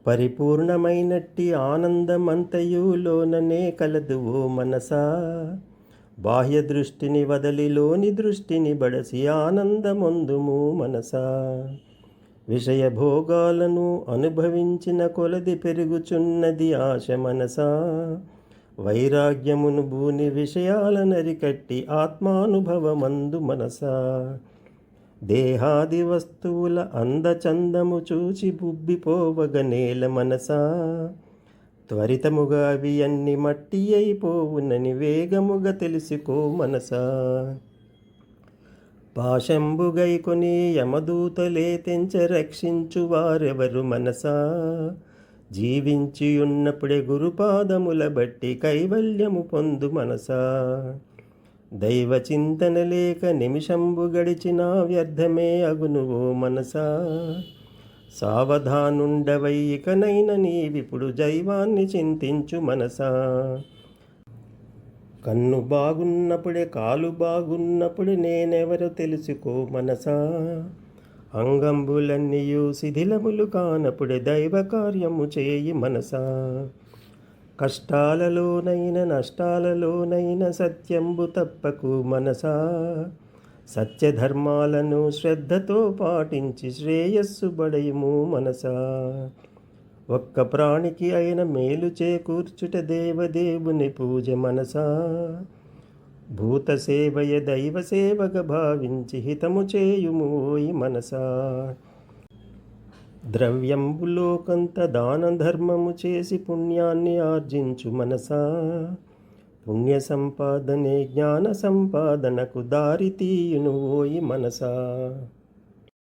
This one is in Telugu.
పరిపూర్ణమైనట్టి ఆనందమంతయులోననే కలదు ఓ మనసా. బాహ్య దృష్టిని వదలిలోని దృష్టిని బడసి ఆనందమొందుము మనసా. విషయ భోగాలను అనుభవించిన కొలది పెరుగుచున్నది ఆశ మనసా. వైరాగ్యమును భూని విషయాలనరికట్టి ఆత్మానుభవమందు మనసా. దేహాది వస్తువుల అందచందము చూచి బుబ్బిపోవగనేల మనసా. త్వరితముగా అవి అన్ని మట్టి అయిపోవునని వేగముగా తెలుసుకో మనసా. పాశంబుగైకొని యమదూతలే తెంచ రక్షించు వారెవరు మనసా. జీవించియున్నప్పుడే గురుపాదముల బట్టి కైవల్యము పొందు మనసా. దైవ చింతన లేక నిమిషంబు గడిచినా వ్యర్థమే అగునువో మనసా. సావధానుండవై ఇకనైన నీవిప్పుడు జైవాన్ని చింతించు మనసా. కన్ను బాగున్నప్పుడే కాలు బాగున్నప్పుడే నేనెవరో తెలుసుకో మనసా. అంగంబులన్నీయు శిథిలములు కానప్పుడే దైవ కార్యము చేయి మనసా. కష్టాలలోనైన నష్టాలలోనైన సత్యంబు తప్పకు మనసా. సత్యధర్మాలను శ్రద్ధతో పాటించి శ్రేయస్సు బడయుము మనసా. ఒక్క ప్రాణికి అయిన మేలు చేకూర్చుట దేవదేవుని పూజ మనసా. భూత సేవయ దైవ సేవగా భావించి హితము చేయుము ఓయి మనసా. ద్రవ్యంబులో కొంత దాన ధర్మము చేసి పుణ్యాన్ని ఆర్జించు మనసా. పుణ్య సంపాదనే జ్ఞాన సంపాదనకు దారి తీయును ఓయి మనసా.